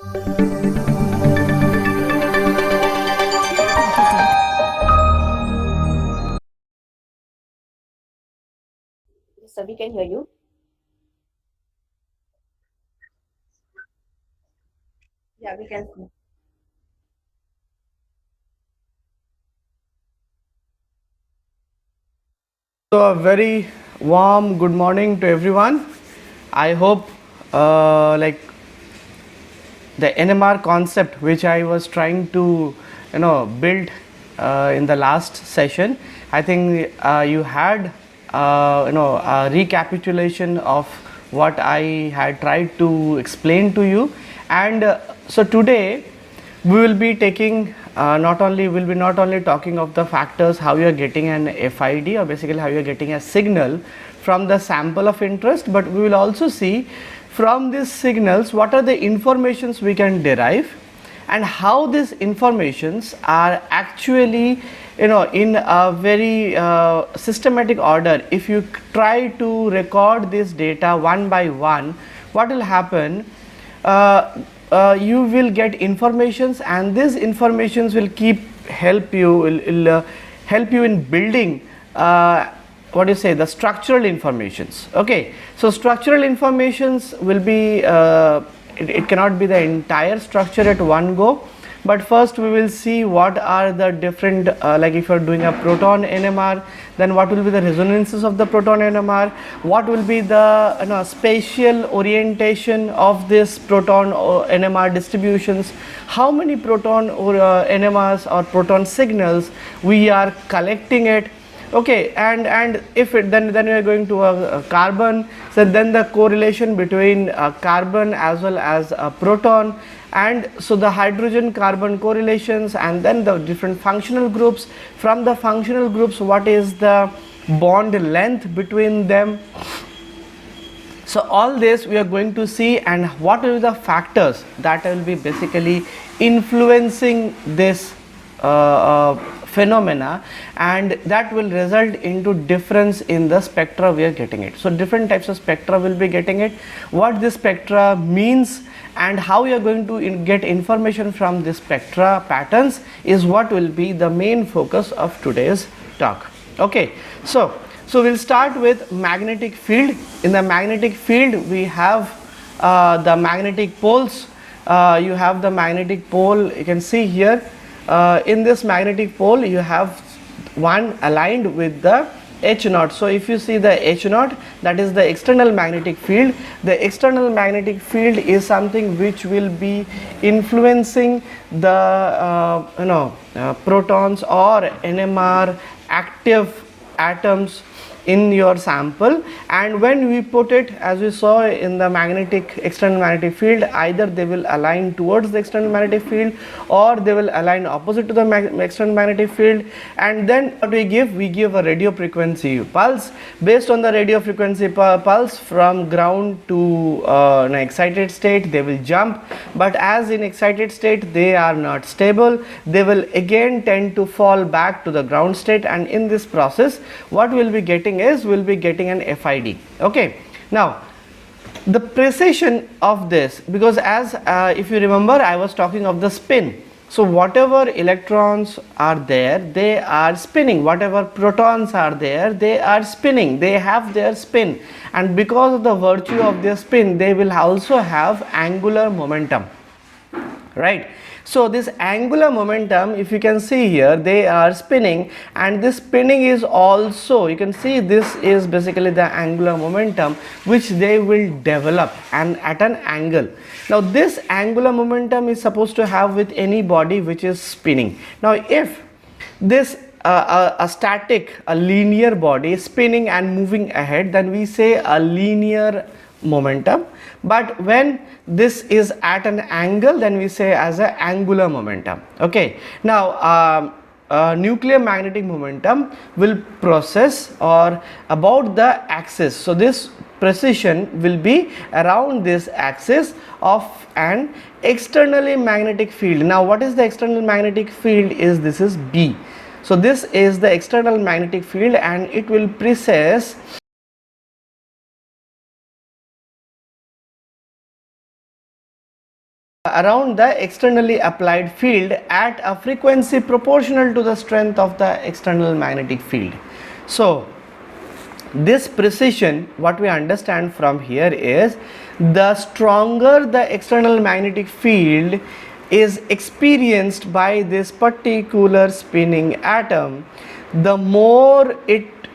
So we can hear you. Yeah, we can. So a very warm good morning to everyone. I hope the NMR concept which I was trying to build in the last session, I think you had a recapitulation of what I had tried to explain to you. And so today we will be taking not only talking of the factors how you are getting an FID, or basically how you are getting a signal from the sample of interest, but we will also see from these signals what are the informations we can derive and how these informations are actually in a very systematic order. If you try to record this data one by one, what will happen, you will get informations, and these informations will help you in building what do you say, the structural informations. Okay, so structural informations will be it cannot be the entire structure at one go, but first we will see what are the different like if you are doing a proton NMR, then what will be the resonances of the proton NMR, what will be the spatial orientation of this proton NMR distributions, how many proton or NMRs or proton signals we are collecting it. Okay, and if it then we are going to a carbon, so then the correlation between carbon as well as a proton, and so the hydrogen carbon correlations, and then the different functional groups. From the functional groups, what is the bond length between them. So all this we are going to see, and what are the factors that will be basically influencing this phenomena, and that will result into difference in the spectra we are getting it. So different types of spectra will be getting it, what this spectra means, and how we are going to get information from this spectra patterns is what will be the main focus of today's talk. Okay, so we'll start with magnetic field. In the magnetic field we have the magnetic poles. You have the magnetic pole, you can see here. In this magnetic pole you have one aligned with the H naught. So if you see the H naught, that is the external magnetic field. The external magnetic field is something which will be influencing the protons or NMR active atoms in your sample, and when we put it, as we saw in the external magnetic field, either they will align towards the external magnetic field or they will align opposite to the external magnetic field. And then what we give a radio frequency pulse. Based on the radio frequency pulse, from ground to an excited state they will jump, but as in excited state they are not stable, they will again tend to fall back to the ground state, and in this process what we will be getting is we'll be getting an FID. Okay, now the precision of this, because as if you remember I was talking of the spin. So whatever electrons are there, they are spinning, whatever protons are there, they are spinning, they have their spin, and because of the virtue of their spin they will also have angular momentum, right? So this angular momentum, if you can see here, they are spinning, and this spinning is also, you can see this is basically the angular momentum which they will develop and at an angle. Now this angular momentum is supposed to have with any body which is spinning. Now if this a static, a linear body spinning and moving ahead, then we say a linear momentum, but when this is at an angle, then we say as an angular momentum. Okay, now nuclear magnetic momentum will process or about the axis, so this precision will be around this axis of an externally magnetic field. Now what is the external magnetic field is, this is B. So this is the external magnetic field, and it will precess around the externally applied field at a frequency proportional to the strength of the external magnetic field. So this precision, what we understand from here is, the stronger the external magnetic field is experienced by this particular spinning atom, the more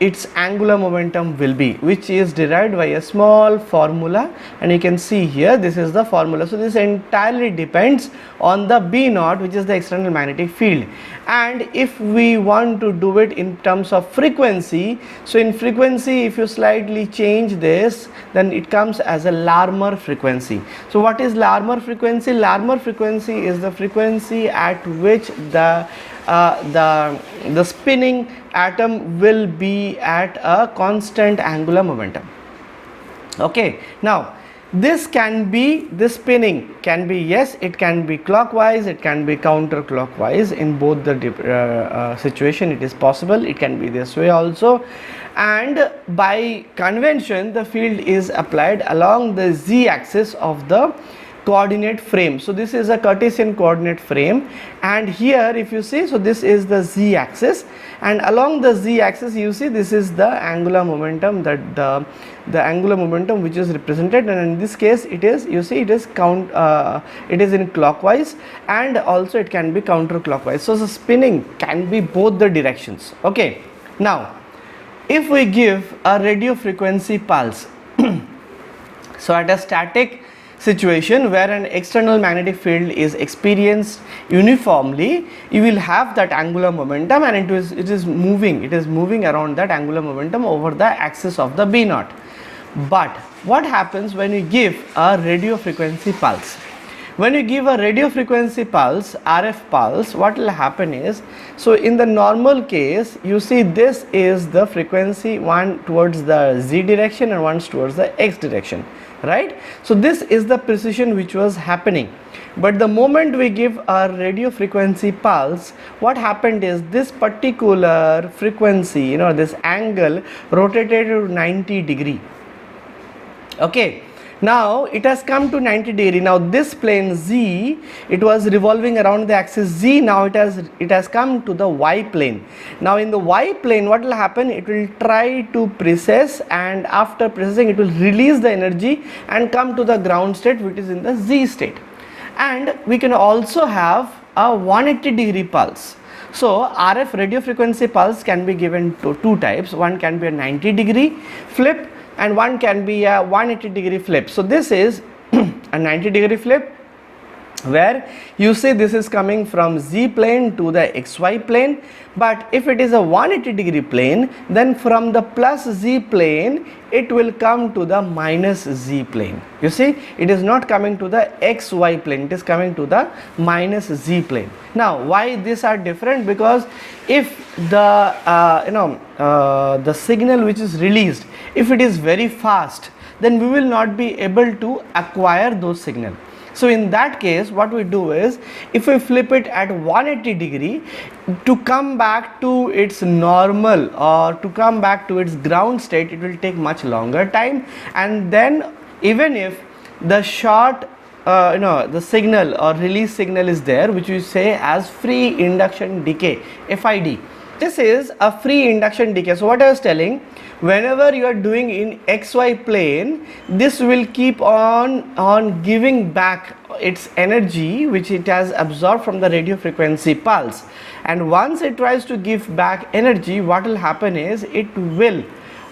its angular momentum will be, which is derived by a small formula, and you can see here this is the formula. So this entirely depends on the B naught, which is the external magnetic field. And if we want to do it in terms of frequency, so in frequency, if you slightly change this, then it comes as a Larmor frequency. So what is Larmor frequency? Larmor frequency is the frequency at which the spinning atom will be at a constant angular momentum. Okay, now this spinning can be, yes, it can be clockwise, it can be counterclockwise. In both the situation it is possible. It can be this way also, and by convention the field is applied along the z-axis of the coordinate frame. So this is a Cartesian coordinate frame, and here if you see, so this is the z-axis, and along the z-axis you see this is the angular momentum, that the angular momentum which is represented, and in this case it is, you see, it is in clockwise, and also it can be counterclockwise. So the spinning can be both the directions. Okay, now if we give a radio frequency pulse so at a static situation where an external magnetic field is experienced uniformly, you will have that angular momentum, and it is moving around that angular momentum over the axis of the B naught. But what happens when you give a radio frequency pulse? When you give a radio frequency pulse, RF pulse, what will happen is, so in the normal case, you see this is the frequency, one towards the z direction and one towards the x direction, right? So this is the precision which was happening. But the moment we give a radio frequency pulse, what happened is this particular frequency, this angle rotated to 90 degree. Okay, now it has come to 90 degree. Now this plane z, it was revolving around the axis z. Now it has come to the y plane. Now in the y plane, what will happen? It will try to precess, and after precessing it will release the energy and come to the ground state, which is in the z state. And we can also have a 180 degree pulse. So RF radio frequency pulse can be given to two types. One can be a 90 degree flip, and one can be a 180 degree flip. So this is a 90 degree flip, where you see this is coming from z plane to the xy plane. But if it is a 180 degree plane, then from the plus z plane it will come to the minus z plane. You see, it is not coming to the xy plane, it is coming to the minus z plane. Now why these are different? Because if the the signal which is released, if it is very fast, then we will not be able to acquire those signal. So in that case, what we do is, if we flip it at 180 degree, to come back to its normal or to come back to its ground state, it will take much longer time. And then even if the short the signal or release signal is there, which we say as free induction decay, FID. This is a free induction decay. So what I was telling, whenever you are doing in xy plane, this will keep on giving back its energy which it has absorbed from the radio frequency pulse. And once it tries to give back energy, what will happen is it will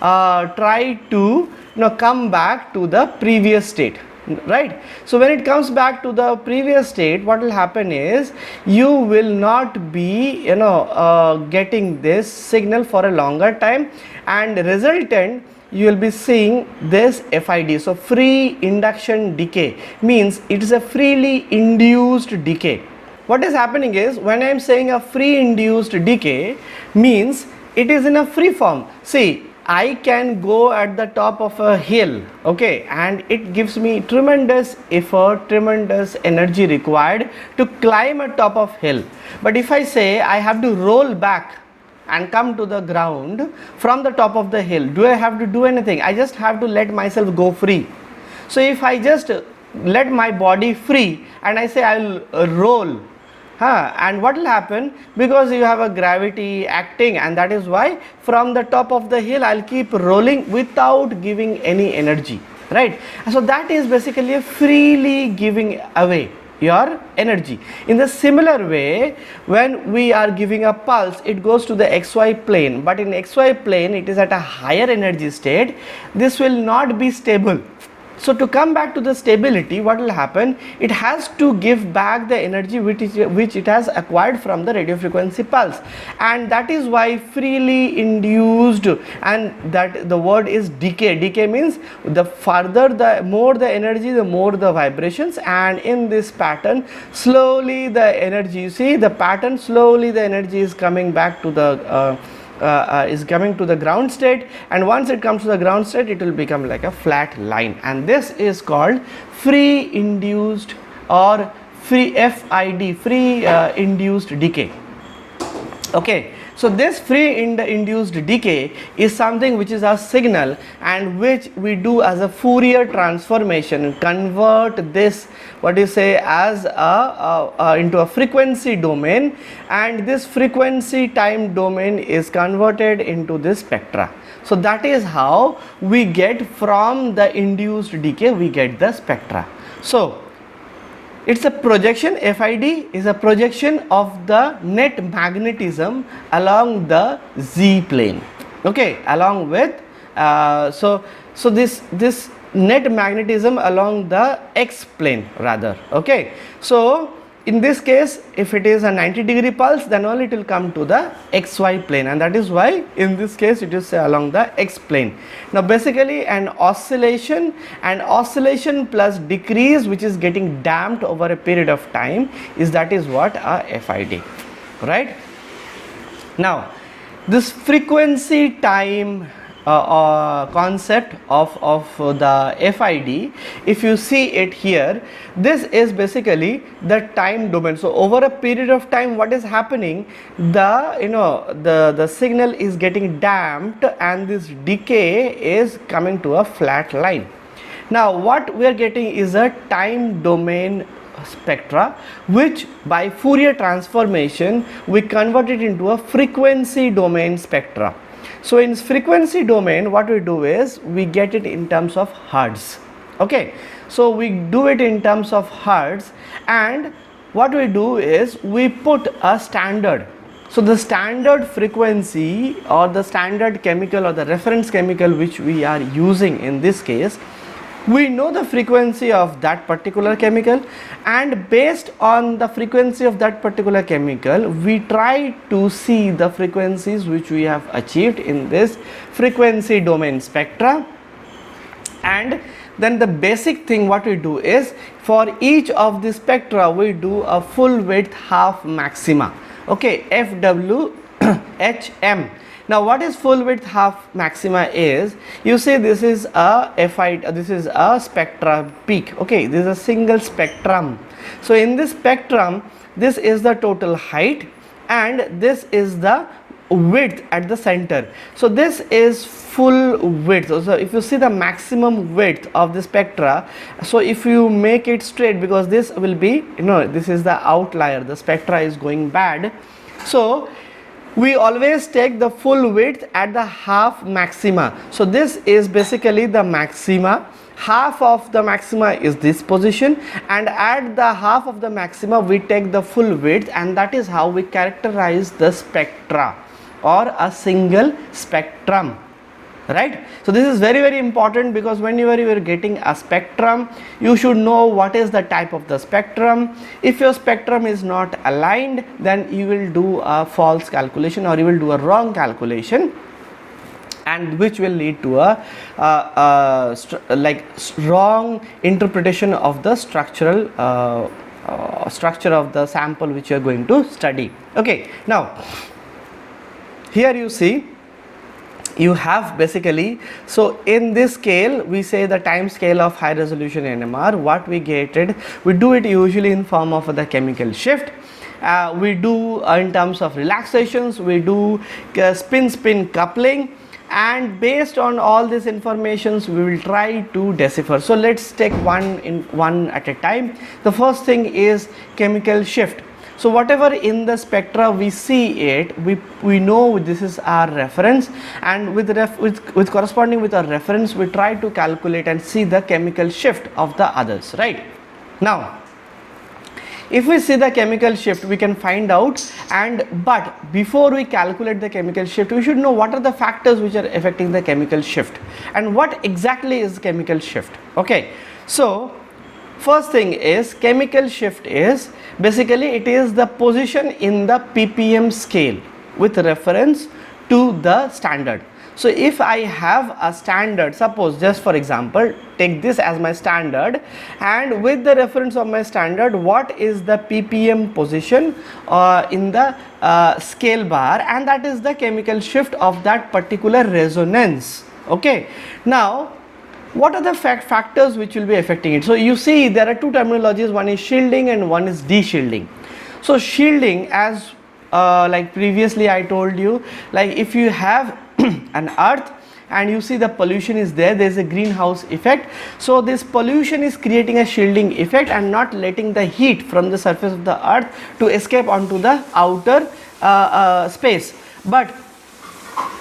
try to come back to the previous state, right? So when it comes back to the previous state, what will happen is you will not be getting this signal for a longer time, and resultant you will be seeing this FID. So free induction decay means it is a freely induced decay. What is happening is, when I am saying a free induced decay, means it is in a free form. See, I can go at the top of a hill, okay, and it gives me tremendous effort, tremendous energy required to climb a top of hill. But if I say I have to roll back and come to the ground from the top of the hill, do I have to do anything? I just have to let myself go free. So if I just let my body free and I say I will roll, and what will happen, because you have a gravity acting, and that is why from the top of the hill I'll keep rolling without giving any energy, right? So that is basically a freely giving away your energy. In the similar way, when we are giving a pulse, it goes to the xy plane, but in xy plane it is at a higher energy state. This will not be stable. So to come back to the stability, what will happen, it has to give back the energy which it has acquired from the radio frequency pulse, and that is why freely induced, and that the word is decay. Decay means the further, the more the energy, the more the vibrations, and in this pattern slowly the energy, you see the pattern, slowly the energy is coming back to the is coming to the ground state, and once it comes to the ground state it will become like a flat line, and this is called free induced or free FID, free induced decay. Okay, so this free induced decay is something which is a signal, and which we do as a Fourier transformation, convert this, what do you say, as into a frequency domain, and this frequency time domain is converted into this spectra. So that is how we get from the induced decay, we get the spectra. So it's a projection, FID is a projection of the net magnetism along the Z plane, okay, along with so this net magnetism along the X plane rather, okay. So in this case, if it is a 90-degree pulse, then only it will come to the XY plane, and that is why in this case it is along the X plane. Now basically an oscillation, and oscillation plus decrease which is getting damped over a period of time, is that is what a FID, right? Now this frequency time concept of the FID, if you see it here, this is basically the time domain. So over a period of time, what is happening, the signal is getting damped, and this decay is coming to a flat line. Now what we are getting is a time domain spectra, which by Fourier transformation we convert it into a frequency domain spectra. So in frequency domain, what we do is we get it in terms of hertz, okay. So we do it in terms of hertz, and what we do is we put a standard. So the standard frequency or the standard chemical or the reference chemical which we are using in this case, we know the frequency of that particular chemical, and based on the frequency of that particular chemical we try to see the frequencies which we have achieved in this frequency domain spectra. And then the basic thing what we do is, for each of the spectra we do a full width half maxima, okay, FW HM. Now what is full width half maxima is, you see this is a FID, this is a spectra peak, okay, this is a single spectrum. So in this spectrum, this is the total height and this is the width at the center. So this is full width. So if you see the maximum width of the spectra, so if you make it straight, because this will be, this is the outlier, the spectra is going bad, so we always take the full width at the half maxima. So this is basically the maxima. Half of the maxima is this position, and at the half of the maxima we take the full width, and that is how we characterize the spectra or a single spectrum, right? So this is very, very important, because whenever you are getting a spectrum, you should know what is the type of the spectrum. If your spectrum is not aligned, then you will do a false calculation or you will do a wrong calculation, and which will lead to a wrong interpretation of the structural structure of the sample which you are going to study. Okay, now here you see you have basically, so in this scale we say the time scale of high resolution NMR, what we get, we do it usually in form of the chemical shift. We do in terms of relaxations, we do spin coupling, and based on all these informations we will try to decipher. So let's take one at a time. The first thing is chemical shift. So whatever in the spectra we see it, we know this is our reference, and with corresponding with our reference we try to calculate and see the chemical shift of the others, right? Now if we see the chemical shift we can find out, but before we calculate the chemical shift we should know what are the factors which are affecting the chemical shift and what exactly is chemical shift. Okay, so first thing is chemical shift is basically it is the position in the ppm scale with reference to the standard. So if I have a standard, suppose just for example take this as my standard, and with the reference of my standard what is the ppm position in the scale bar, and that is the chemical shift of that particular resonance. Okay, now what are the factors which will be affecting it? So you see there are two terminologies, one is shielding and one is de-shielding. So shielding, as like previously I told you, like if you have an earth and you see the pollution is there is a greenhouse effect. So this pollution is creating a shielding effect and not letting the heat from the surface of the earth to escape onto the outer space. But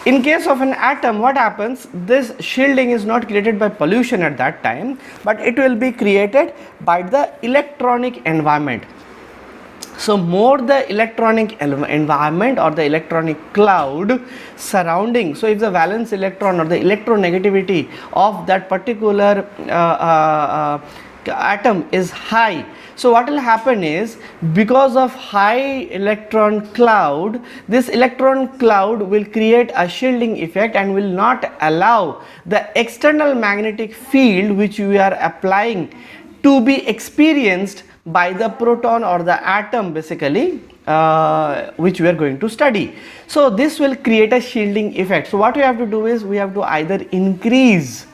in case of an atom, what happens, this shielding is not created by pollution at that time, but it will be created by the electronic environment. So more the electronic environment or the electronic cloud surrounding, so if the valence electron or the electronegativity of that particular atom is high, so what will happen is because of high electron cloud, this electron cloud will create a shielding effect and will not allow the external magnetic field which we are applying to be experienced by the proton or the atom basically which we are going to study. So this will create a shielding effect. So what we have to do is we have to either increase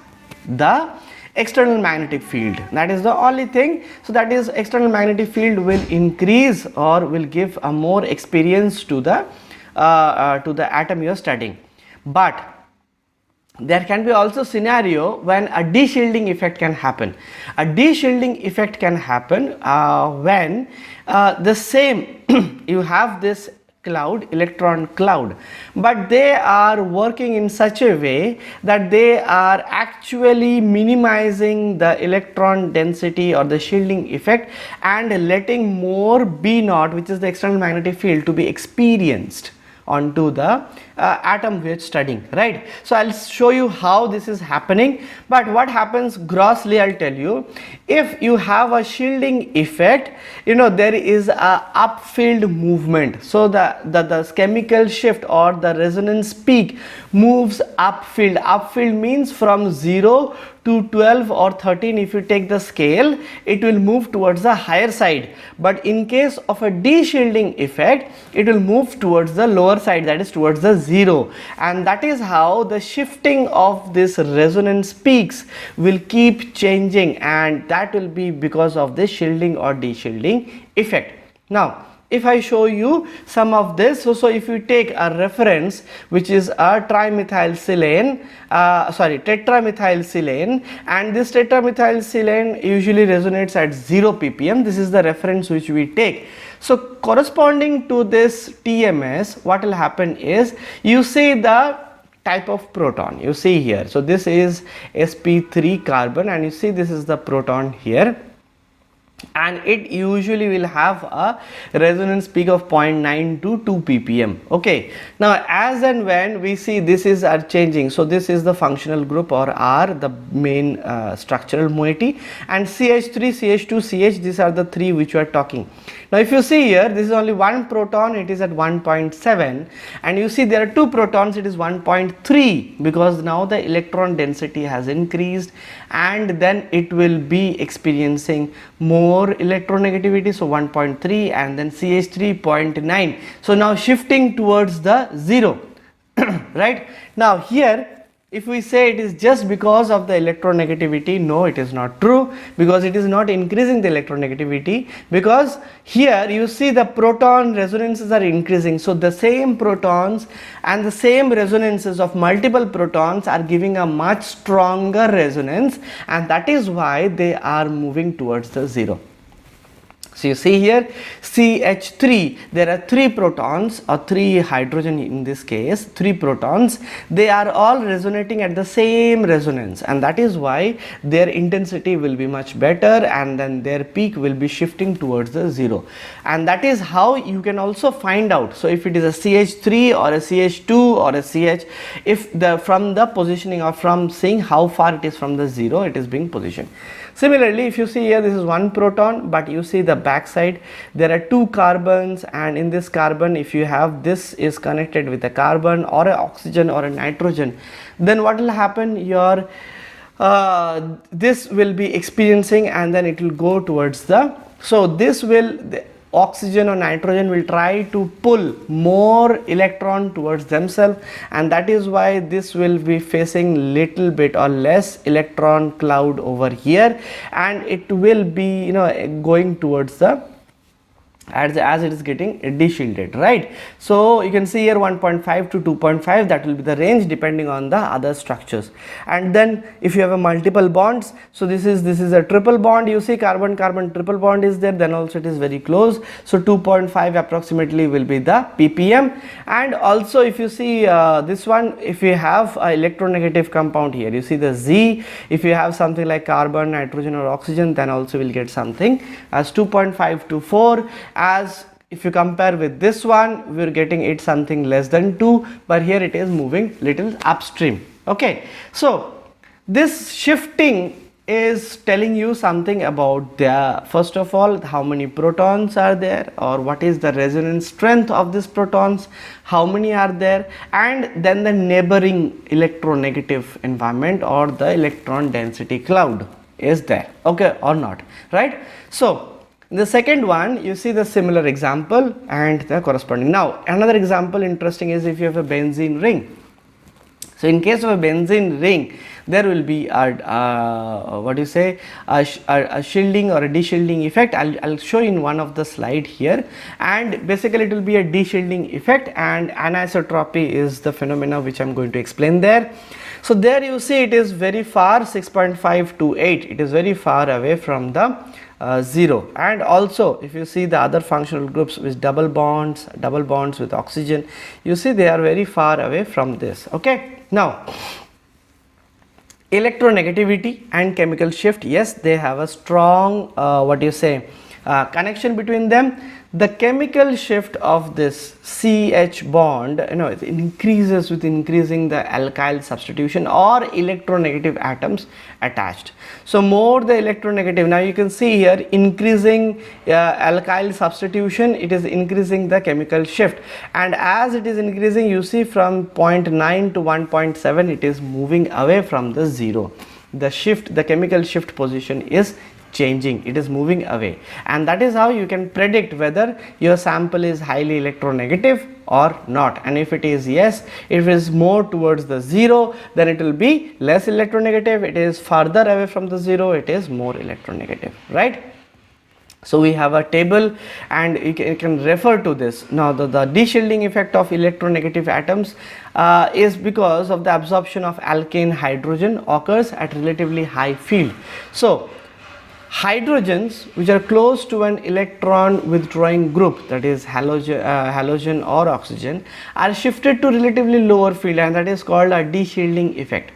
the external magnetic field, that is the only thing. So that is external magnetic field will increase or will give a more experience to the atom you are studying. But there can be also scenario when a de-shielding effect can happen. A de-shielding effect can happen when the same you have this cloud, electron cloud, but they are working in such a way that they are actually minimizing the electron density or the shielding effect and letting more B naught, which is the external magnetic field, to be experienced onto the atom we are studying, right? So I'll show you how this is happening. But what happens grossly, I'll tell you, if you have a shielding effect, you know, there is a upfield movement. So the chemical shift or the resonance peak moves upfield. Upfield means from 0 to 12 or 13. If you take the scale, it will move towards the higher side. But in case of a de-shielding effect, it will move towards the lower side, that is towards the 0. And that is how the shifting of this resonance peaks will keep changing, and that will be because of the shielding or de-shielding effect. Now if I show you some of this, so if you take a reference which is a tetramethylsilane, and this tetramethylsilane usually resonates at 0 ppm. This is the reference which we take. So corresponding to this TMS, what will happen is, you see the type of proton you see here. So this is sp3 carbon, and you see this is the proton here, and it usually will have a resonance peak of 0.9 to 2 ppm. Okay, now as and when we see this is are changing, so this is the functional group or R, the main structural moiety, and CH3, CH2, CH, these are the three which we are talking. Now if you see here, this is only one proton, it is at 1.7, and you see there are two protons, it is 1.3, because now the electron density has increased, and then it will be experiencing more electronegativity, so 1.3, and then CH3 0.9. So now shifting towards the 0 right. Now here if we say it is just because of the electronegativity, no, it is not true, because it is not increasing the electronegativity, because here you see the proton resonances are increasing. So the same protons and the same resonances of multiple protons are giving a much stronger resonance, and that is why they are moving towards the zero. So you see here CH3, there are 3 protons or 3 hydrogen in this case, 3 protons, they are all resonating at the same resonance, and that is why their intensity will be much better, and then their peak will be shifting towards the zero. And that is how you can also find out. So if it is a CH3 or a CH2 or a CH, if the from the positioning or from seeing how far it is from the zero, it is being positioned. Similarly, if you see here, this is 1 proton, but you see the back side, there are 2 carbons, and in this carbon, if you have this is connected with a carbon or an oxygen or a nitrogen, then what will happen? Your this will be experiencing, and then it will go towards the, so this will, the oxygen or nitrogen will try to pull more electron towards themselves, and that is why this will be facing little bit or less electron cloud over here, and it will be, you know, going towards the, as it is getting de-shielded, right? So you can see here 1.5 to 2.5, that will be the range depending on the other structures. And then if you have a multiple bonds, so this is a triple bond, you see carbon carbon triple bond is there, then also it is very close, so 2.5 approximately will be the ppm. And also if you see this one, if you have a electronegative compound here, you see the Z, if you have something like carbon, nitrogen or oxygen, then also will get something as 2.5 to 4. As if you compare with this one, we are getting it something less than 2, but here it is moving little upstream. Okay, so this shifting is telling you something about the, first of all, how many protons are there, or what is the resonance strength of these protons, how many are there, and then the neighboring electronegative environment or the electron density cloud is there, okay, or not, right? So the second one, you see the similar example and the corresponding. Now another example interesting is if you have a benzene ring. So in case of a benzene ring, there will be a what do you say, a shielding or a de-shielding effect. I'll show in one of the slide here, and basically it will be a de-shielding effect, and anisotropy is the phenomena which I'm going to explain there. So there you see it is very far, 6.5 to 8, it is very far away from the 0. And also if you see the other functional groups with double bonds with oxygen, you see they are very far away from this. Okay, now electronegativity and chemical shift, yes, they have a strong what do you say, connection between them. The chemical shift of this CH bond, you know, it increases with increasing the alkyl substitution or electronegative atoms attached. So more the electronegative, now you can see here increasing alkyl substitution, it is increasing the chemical shift, and as it is increasing, you see from 0.9 to 1.7, it is moving away from the 0. The shift, the chemical shift position is changing, it is moving away, and that is how you can predict whether your sample is highly electronegative or not. And if it is yes, if it is more towards the 0, then it will be less electronegative. It is farther away from the 0, it is more electronegative, right? So we have a table, and you can refer to this. Now the de-shielding effect of electronegative atoms is because of the absorption of alkane hydrogen occurs at relatively high field. So hydrogens which are close to an electron withdrawing group, that is halogen or oxygen, are shifted to relatively lower field, and that is called a de-shielding effect.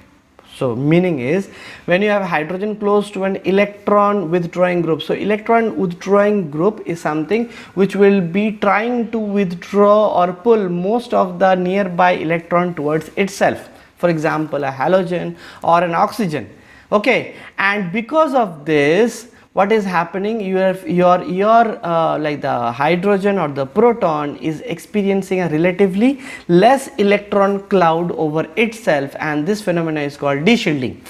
So meaning is, when you have hydrogen close to an electron withdrawing group, so electron withdrawing group is something which will be trying to withdraw or pull most of the nearby electron towards itself, for example a halogen or an oxygen. Okay, and because of this, what is happening, your like the hydrogen or the proton is experiencing a relatively less electron cloud over itself, and this phenomena is called de-shielding.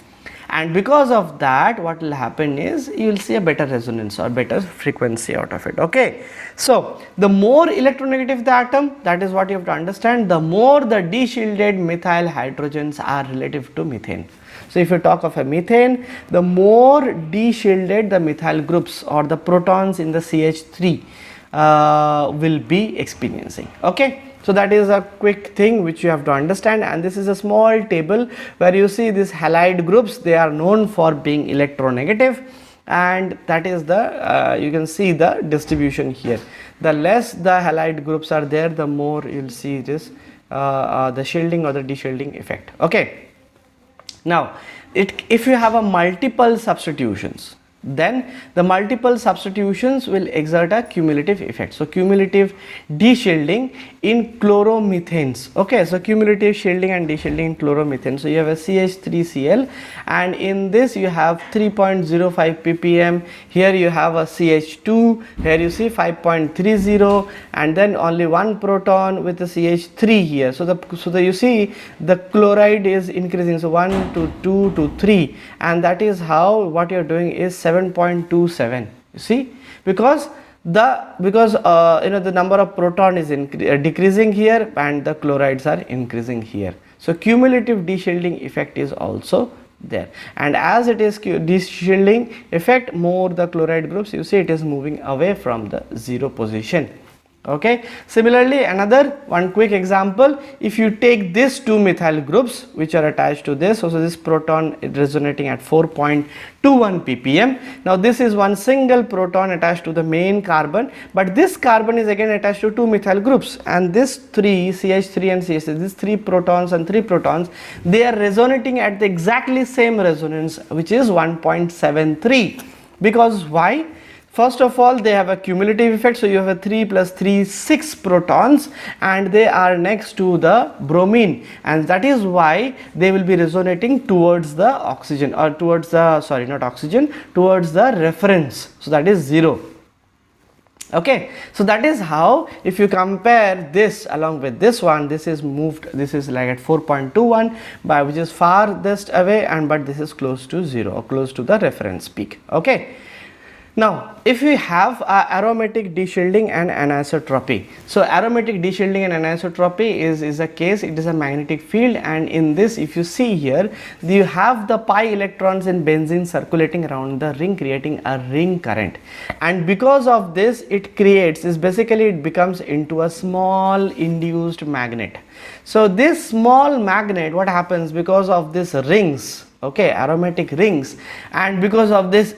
and because of that what will happen is you will see a better resonance or better frequency out of it. Okay, so the more electronegative the atom, that is what you have to understand, the more the de-shielded methyl hydrogens are relative to methane. So if you talk of a methane, the more de-shielded the methyl groups or the protons in the CH3 will be experiencing. Okay, so that is a quick thing which you have to understand, and this is a small table where you see these halide groups, they are known for being electronegative, and that is the you can see the distribution here. The less the halide groups are there, the more you will see this the shielding or the de-shielding effect. Okay, now if you have a multiple substitutions, then the multiple substitutions will exert a cumulative effect. So cumulative de-shielding in chloromethanes. Okay, so cumulative shielding and de-shielding in chloromethane. So you have a CH3Cl, and in this you have 3.05 ppm, here you have a CH2, here you see 5.30, and then only one proton with the CH3 here. So you see the chloride is increasing, so 1 to 2 to 3, and that is how what you are doing is 7.27. you see, because the number of proton is decreasing here and the chlorides are increasing here. So cumulative de-shielding effect is also there, and as it is de-shielding effect, more the chloride groups, you see it is moving away from the zero position. Okay, similarly another one quick example, if you take these two methyl groups which are attached to this, so this proton is resonating at 4.21 ppm. Now this is one single proton attached to the main carbon, but this carbon is again attached to two methyl groups, and this three CH3 and CH3, these three protons and three protons, they are resonating at the exactly same resonance, which is 1.73. because why? First of all, they have a cumulative effect, so you have a 3 plus 3, 6 protons, and they are next to the bromine, and that is why they will be resonating towards the oxygen, or towards the, sorry, not oxygen, towards the reference, so that is 0. Okay, so that is how, if you compare this along with this one, this is moved, this is like at 4.21 by, which is farthest away, and but this is close to 0 or close to the reference peak. Okay. Now, if we have aromatic de-shielding and anisotropy, so aromatic de-shielding and anisotropy is a case, it is a magnetic field, and in this, if you see here, you have the pi electrons in benzene circulating around the ring, creating a ring current, and because of this, it creates, is basically it becomes into a small induced magnet. So this small magnet, what happens because of these rings, okay, aromatic rings, and because of this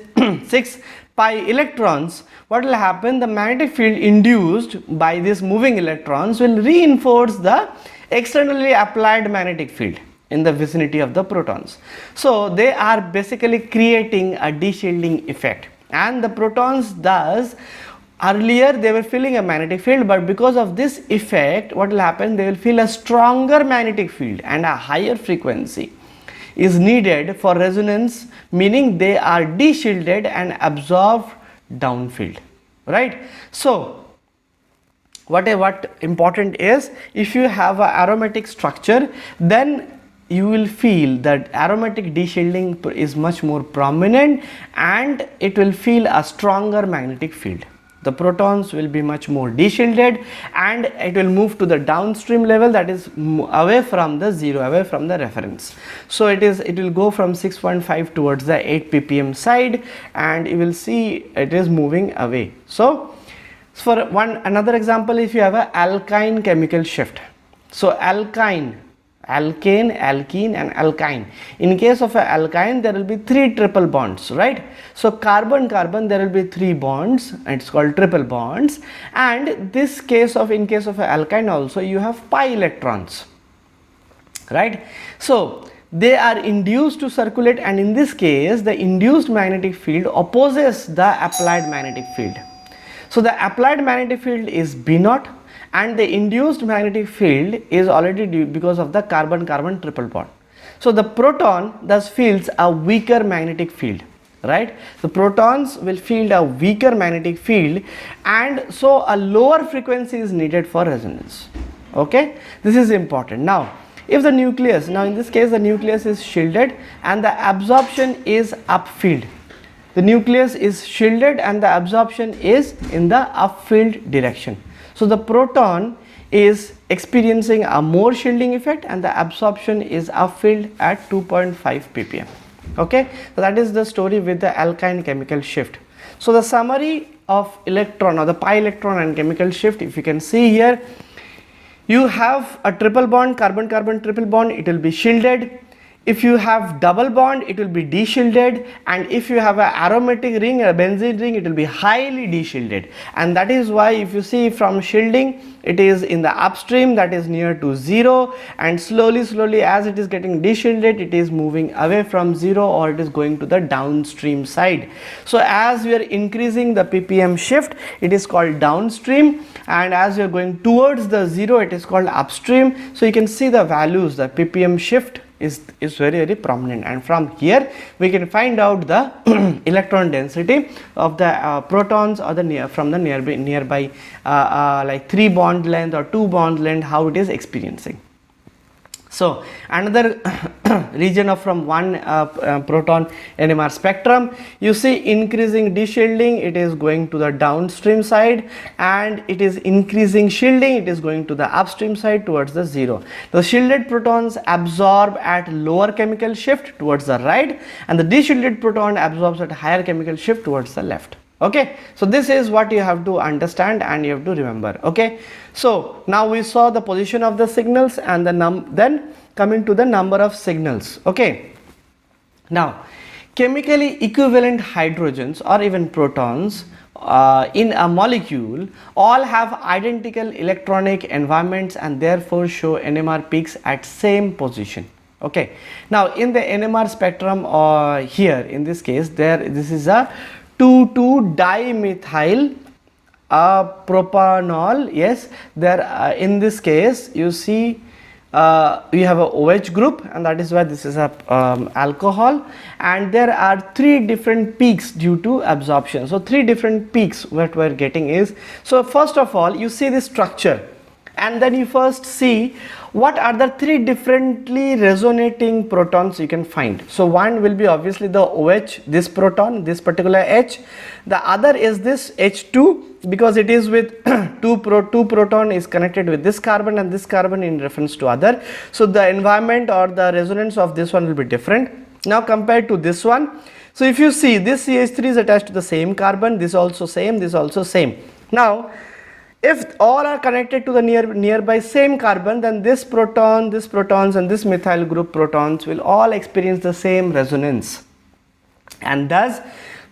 6 pi electrons, what will happen, the magnetic field induced by these moving electrons will reinforce the externally applied magnetic field in the vicinity of the protons. So they are basically creating a de-shielding effect, and the protons thus, earlier they were feeling a magnetic field, but because of this effect, what will happen, they will feel a stronger magnetic field and a higher frequency is needed for resonance, meaning they are de-shielded and absorbed downfield, right? So what important is, if you have a aromatic structure, then you will feel that aromatic de-shielding is much more prominent, and it will feel a stronger magnetic field. The protons will be much more de-shielded, and it will move to the downstream level, that is away from the zero, away from the reference. So it will go from 6.5 towards the 8 ppm side, and you will see it is moving away. So for another example, if you have a alkyne chemical shift, so alkane, alkene and alkyne. In case of an alkyne, there will be 3 triple bonds, right? So carbon there will be 3 bonds, and it's called triple bonds, and in case of an alkyne also, you have pi electrons, right? So they are induced to circulate, and in this case the induced magnetic field opposes the applied magnetic field. So the applied magnetic field is B naught, and the induced magnetic field is already due because of the carbon-carbon triple bond. So the proton thus feels a weaker magnetic field, right? The protons will feel a weaker magnetic field, and so a lower frequency is needed for resonance. Okay, this is important. Now if the nucleus, now in this case the nucleus is shielded and the absorption is upfield, the nucleus is shielded and the absorption is in the upfield direction. So the proton is experiencing a more shielding effect and the absorption is upfield at 2.5 ppm. Okay, so that is the story with the alkyne chemical shift. So the summary of electron or the pi electron and chemical shift, if you can see here, you have a triple bond, carbon carbon triple bond, it will be shielded. If you have double bond, it will be deshielded, and if you have an aromatic ring, a benzene ring, it will be highly deshielded. And that is why if you see from shielding, it is in the upstream, that is near to 0, and slowly as it is getting deshielded, it is moving away from 0 or it is going to the downstream side. So as we are increasing the ppm shift, it is called downstream, and as we are going towards the 0, it is called upstream. So you can see the values, the ppm shift is very prominent, and from here we can find out the electron density of the protons or the from the nearby like 3 bond length or 2 bond length, how it is experiencing. So another region of from one proton NMR spectrum, you see increasing deshielding, it is going to the downstream side, and it is increasing shielding, it is going to the upstream side towards the 0. The shielded protons absorb at lower chemical shift towards the right, and the deshielded proton absorbs at higher chemical shift towards the left. Okay, so this is what you have to understand and you have to remember. Okay, so now we saw the position of the signals and the then coming to the number of signals. Okay, now chemically equivalent hydrogens or even protons in a molecule all have identical electronic environments and therefore show NMR peaks at same position. Okay, now in the NMR spectrum here in this case, this is a 2,2-dimethyl propanol. Yes, there in this case you see we have a OH group, and that is why this is a alcohol, and there are 3 different peaks due to absorption. So 3 different peaks what we are getting is, so first of all you see the structure, and then you first see what are the 3 differently resonating protons you can find. So one will be obviously the OH, this proton, this particular H. The other is this H2, because it is with 2 proton is connected with this carbon and this carbon in reference to other. So the environment or the resonance of this one will be different. Now compared to this one, so if you see this CH3 is attached to the same carbon, this also same, this also same. Now if all are connected to the nearby same carbon, then this protons and this methyl group protons will all experience the same resonance, and thus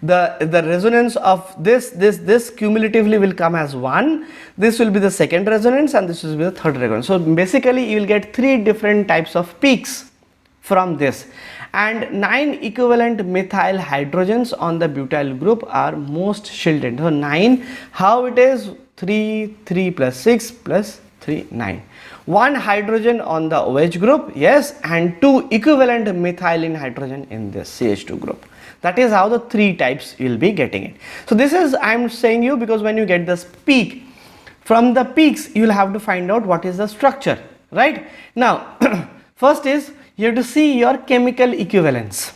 the resonance of this cumulatively will come as 1. This will be the second resonance and this will be the third resonance. So basically you will get 3 different types of peaks from this, and 9 equivalent methyl hydrogens on the butyl group are most shielded. So 9, how it is? 3 plus 6 plus 3, 9. 1 hydrogen on the OH group, yes, and 2 equivalent methylene hydrogen in this CH2 group. That is how the 3 types you will be getting it. So this is, I am saying you, because when you get this peak, from the peaks you will have to find out what is the structure, right? Now first is you have to see your chemical equivalence.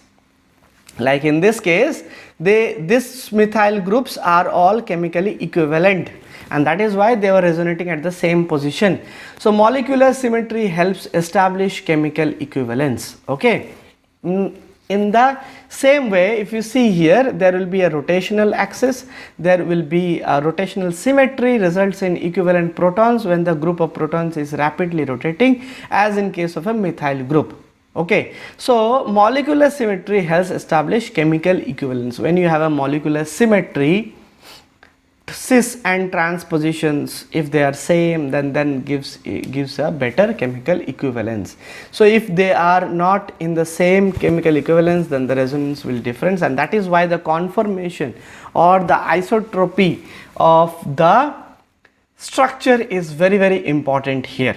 Like in this case, this methyl groups are all chemically equivalent, and that is why they were resonating at the same position. So molecular symmetry helps establish chemical equivalence. Okay, in the same way, if you see here, there will be a rotational axis, there will be a rotational symmetry results in equivalent protons when the group of protons is rapidly rotating, as in case of a methyl group. Okay, so molecular symmetry helps establish chemical equivalence. When you have a molecular symmetry, cis and trans positions, if they are same, then gives a better chemical equivalence. So if they are not in the same chemical equivalence, then the resonance will difference, and that is why the conformation or the isotropy of the structure is very important here.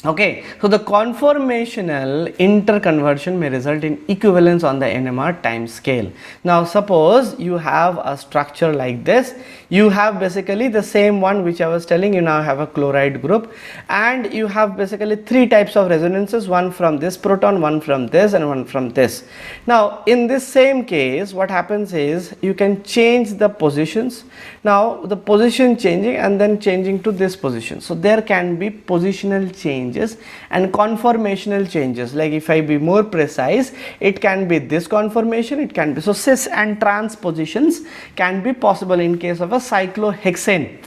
Okay, so the conformational interconversion may result in equivalence on the NMR time scale. Now suppose you have a structure like this, you have basically the same one which I was telling you. Now have a chloride group, and you have basically three types of resonances, one from this proton, one from this, and one from this. Now in this same case, what happens is you can change the positions. Now the position changing and then changing to this position, so there can be positional changes and conformational changes. Like if I be more precise, it can be this conformation, it can be, so cis and trans positions can be possible in case of a cyclohexane.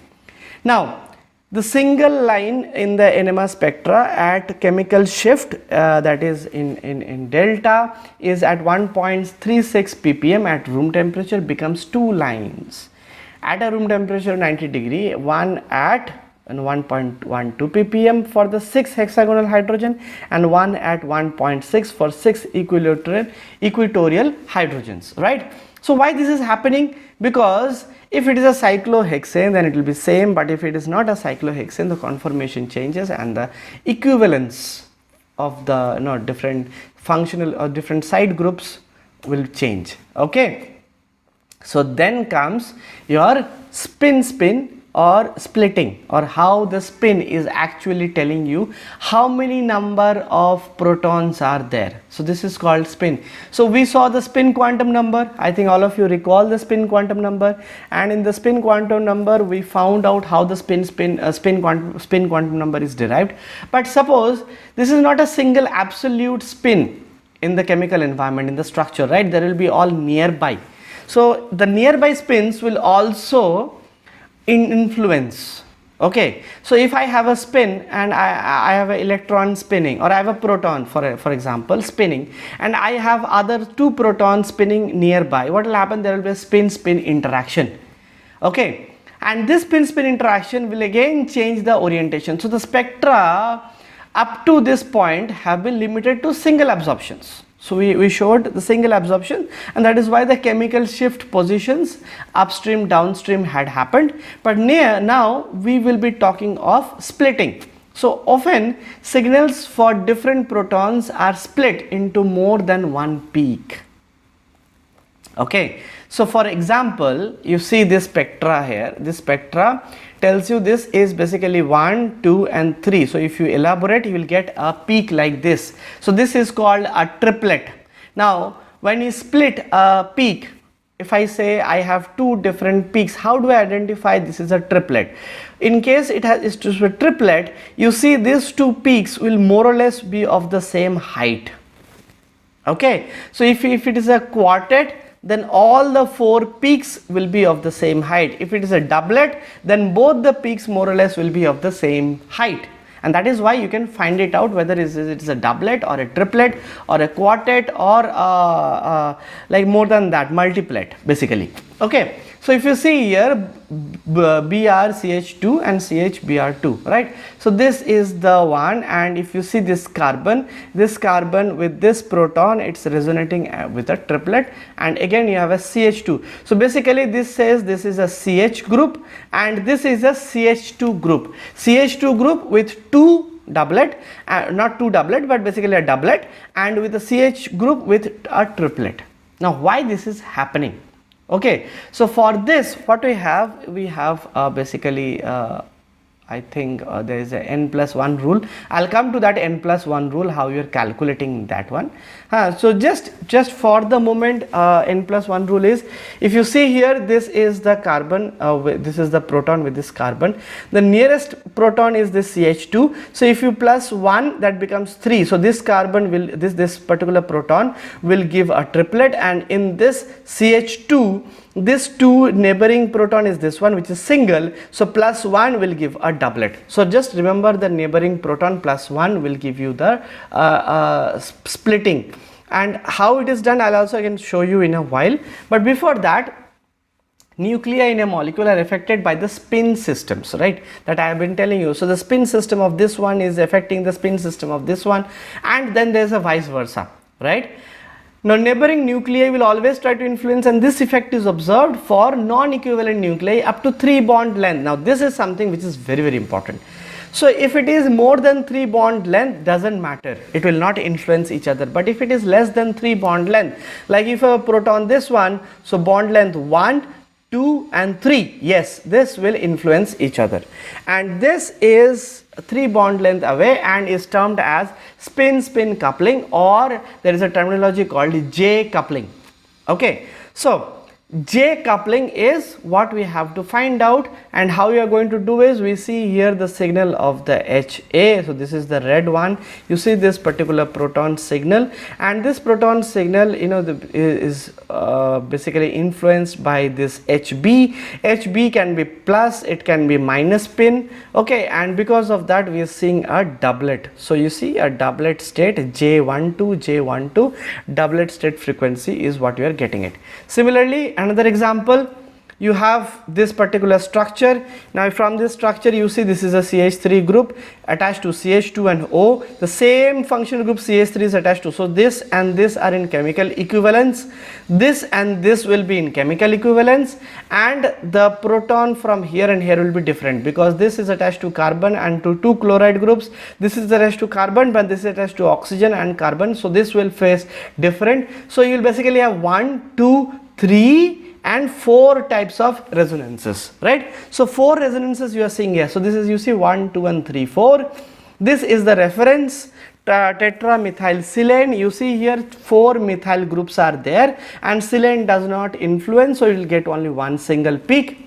Now the single line in the NMR spectra at chemical shift, that is in delta, is at 1.36 ppm at room temperature, becomes two lines at a room temperature 90 degree, one at 1.12 ppm for the 6 hexagonal hydrogen and one at 1.6 for 6 equatorial hydrogens, right? So why this is happening? Because if it is a cyclohexane, then it will be same, but if it is not a cyclohexane, the conformation changes and the equivalence of the different functional or different side groups will change. Okay, so then comes your spin or splitting, or how the spin is actually telling you how many number of protons are there. So this is called spin. So we saw the spin quantum number. I think all of you recall the spin quantum number, and in the spin quantum number we found out how the spin quantum number is derived. But suppose this is not a single absolute spin in the chemical environment, in the structure, right? There will be all nearby. So the nearby spins will also influence. Okay, so if I have a spin and I have an electron spinning, or I have a proton for example spinning, and I have other two protons spinning nearby, what will happen? There will be a spin-spin interaction. Okay, and this spin-spin interaction will again change the orientation. So the spectra up to this point have been limited to single absorptions. So we showed the single absorption, and that is why the chemical shift positions upstream downstream had happened. But now we will be talking of splitting. So often signals for different protons are split into more than one peak. Okay, so for example, you see this spectra here. This spectra tells you this is basically 1, 2 and 3. So if you elaborate, you will get a peak like this. So this is called a triplet. Now when you split a peak, if I say I have two different peaks, how do I identify this is a triplet? In case it is a triplet, you see these two peaks will more or less be of the same height. Okay, so if it is a quartet, then all the four peaks will be of the same height. If it is a doublet, then both the peaks more or less will be of the same height. And that is why you can find it out whether it is a doublet or a triplet or a quartet or like more than that, multiplet basically. Okay, so if you see here BrCH2 and CHBr2, right? So this is the one, and if you see this carbon with this proton, it's resonating with a triplet, and again you have a CH2. So basically this says this is a CH group and this is a CH2 group. CH2 group with two doublet, not two doublet but basically a doublet, and with the CH group with a triplet. Now why this is happening? Okay, so for this what we have basically I think there is a n+1 rule. I'll come to that n+1 rule, how you're calculating that one. So just for the moment, n+1 rule is, if you see here, this is the carbon, this is the proton with this carbon. The nearest proton is this CH2. So if you plus 1, that becomes 3. So this carbon will, this particular proton will give a triplet, and in this CH2, this two neighboring proton is this one, which is single, so plus 1 will give a doublet. So just remember the neighboring proton plus 1 will give you the splitting, and how it is done I'll also again show you in a while. But before that, nuclei in a molecule are affected by the spin systems, right, that I have been telling you. So the spin system of this one is affecting the spin system of this one, and then there is a vice versa, right? Now neighboring nuclei will always try to influence, and this effect is observed for non-equivalent nuclei up to 3 bond length. Now this is something which is very important. So if it is more than 3 bond length, doesn't matter, it will not influence each other. But if it is less than 3 bond length, like if a proton this one, so bond length 1, 2 and 3, yes, this will influence each other, and this is 3 bond length away and is termed as spin-spin coupling, or there is a terminology called J coupling. Okay, so J coupling is what we have to find out, and how we are going to do is, we see here the signal of the HA. So this is the red one. You see this particular proton signal, and this proton signal, you know, is basically influenced by this HB. HB can be plus, it can be minus spin. Okay, and because of that we are seeing a doublet. So you see a doublet state, J12, J12, doublet state frequency is what you are getting it. Similarly, another example, you have this particular structure. Now from this structure you see this is a CH3 group attached to CH2 and O. The same functional group CH3 is attached to. So this and this are in chemical equivalence. This and this will be in chemical equivalence, and the proton from here and here will be different, because this is attached to carbon and to 2 chloride groups. This is attached to carbon, but this is attached to oxygen and carbon. So this will face different. So you will basically have 1, 2, 3 and 4 types of resonances, right? So 4 resonances you are seeing here. So this is, you see 1, 2 and 3, 4. This is the reference tetramethylsilane. You see here 4 methyl groups are there, and silane does not influence, so you will get only one single peak.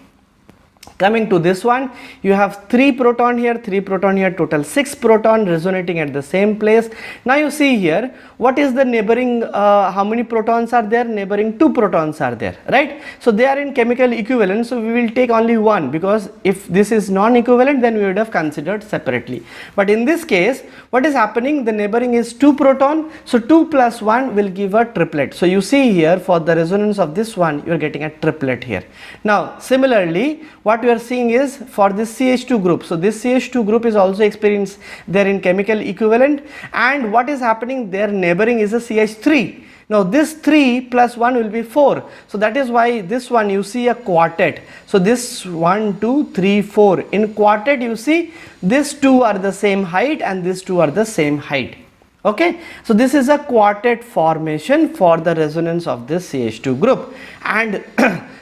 Coming to this one, you have 3 proton here, 3 proton here, total 6 proton resonating at the same place. Now you see here, what is the neighboring, how many protons are there? Neighboring 2 protons are there, right? So they are in chemical equivalence, so we will take only one, because if this is non-equivalent, then we would have considered separately. But in this case, what is happening? The neighboring is 2 proton, so 2 plus 1 will give a triplet. So you see here, for the resonance of this one, you are getting a triplet here. Now similarly, what we are seeing is for this CH2 group. So this CH2 group is also experienced there in chemical equivalent, and what is happening, their neighboring is a CH3. Now this 3 plus 1 will be 4. So that is why this one you see a quartet. So this 1, 2, 3, 4. In quartet you see these 2 are the same height and these 2 are the same height. Okay, so this is a quartet formation for the resonance of this CH2 group, and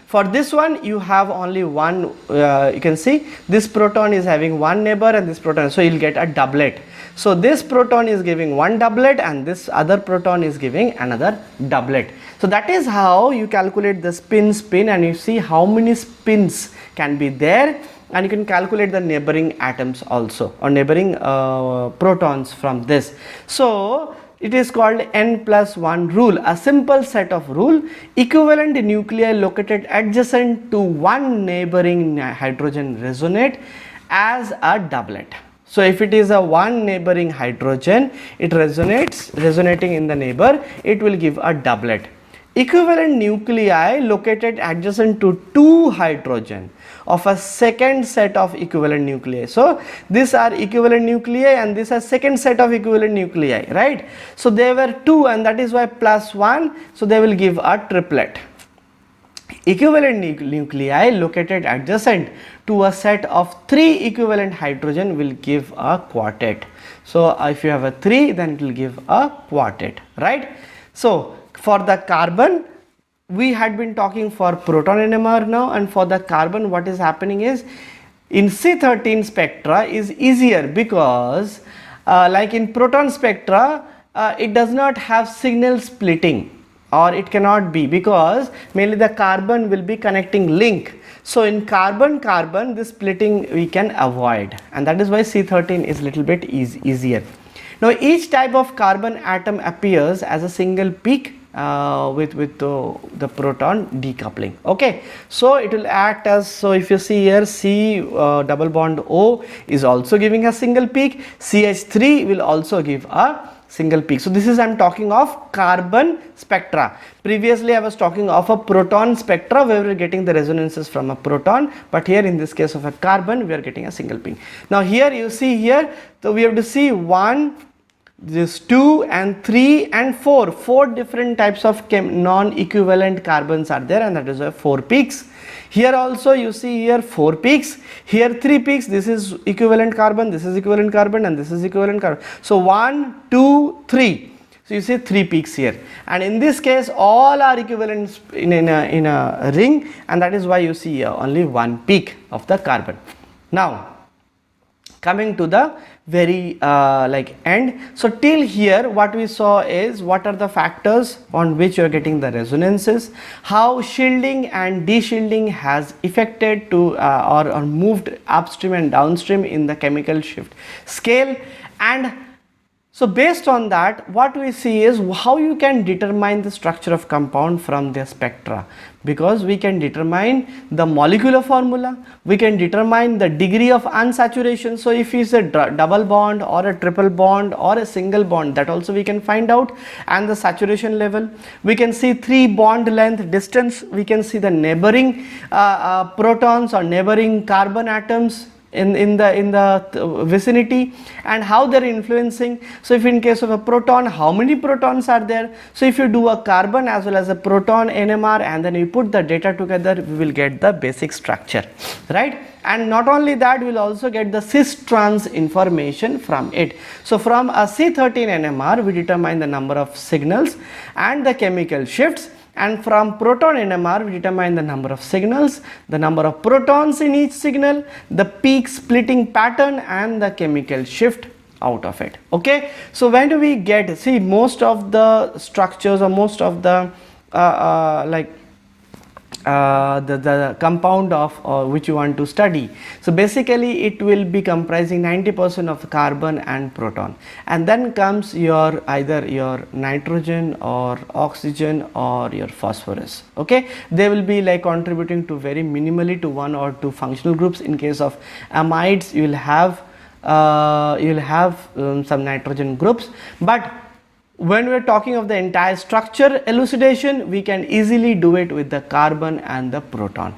for this one you have only one, you can see this proton is having one neighbor and this proton, so you will get a doublet. So this proton is giving one doublet and this other proton is giving another doublet. So that is how you calculate the spin, and you see how many spins can be there, and you can calculate the neighboring atoms also, or neighboring protons from this. So it is called n plus 1 rule, a simple set of rule. Equivalent nuclei located adjacent to one neighboring hydrogen resonate as a doublet. So if it is a one neighboring hydrogen, it resonating in the neighbor, it will give a doublet. Equivalent nuclei located adjacent to 2 hydrogen of a second set of equivalent nuclei. So these are equivalent nuclei and this is second set of equivalent nuclei, right? So there were 2, and that is why plus 1, so they will give a triplet. Equivalent nuclei located adjacent to a set of 3 equivalent hydrogen will give a quartet. So if you have a 3, then it will give a quartet, right? So for the carbon, we had been talking for proton NMR now, and for the carbon what is happening is, in C13 spectra is easier, because like in proton spectra it does not have signal splitting, or it cannot be, because mainly the carbon will be connecting link. So in carbon this splitting we can avoid, and that is why C13 is little bit easier. Now each type of carbon atom appears as a single peak with the proton decoupling. Okay, so it will act as, so if you see here C double bond O is also giving a single peak, CH3 will also give a single peak. So this is, I am talking of carbon spectra. Previously I was talking of a proton spectra where we are getting the resonances from a proton, but here in this case of a carbon we are getting a single peak. Now here you see here, so we have to see 1, this 2 and 3 and 4 different types of non-equivalent carbons are there, and that is why 4 peaks. Here also you see here 4 peaks, here 3 peaks. This is equivalent carbon, this is equivalent carbon, and this is equivalent carbon. So 1 2 3, so you see 3 peaks here, and in this case all are equivalent in a ring, and that is why you see here only 1 peak of the carbon. Now coming to the very end. So till here what we saw is what are the factors on which you are getting the resonances, how shielding and de-shielding has affected to or moved upstream and downstream in the chemical shift scale. And so based on that, what we see is how you can determine the structure of compound from the spectra, because we can determine the molecular formula, we can determine the degree of unsaturation. So if it's a double bond or a triple bond or a single bond, that also we can find out, and the saturation level. We can see 3 bond length distance, we can see the neighboring protons or neighboring carbon atoms in the vicinity and how they are influencing. So if in case of a proton, how many protons are there? So if you do a carbon as well as a proton NMR and then you put the data together, we will get the basic structure, right? And not only that, we will also get the cis trans information from it. So from a C13 NMR we determine the number of signals and the chemical shifts, and from proton NMR we determine the number of signals, the number of protons in each signal, the peak splitting pattern, and the chemical shift out of it. Okay, so when do we get, see, most of the structures or most of the the compound of which you want to study. So basically it will be comprising 90% of carbon and proton, and then comes your either your nitrogen or oxygen or your phosphorus. Okay, they will be like contributing to very minimally to 1 or 2 functional groups. In case of amides you will have some nitrogen groups, but when we are talking of the entire structure elucidation, we can easily do it with the carbon and the proton.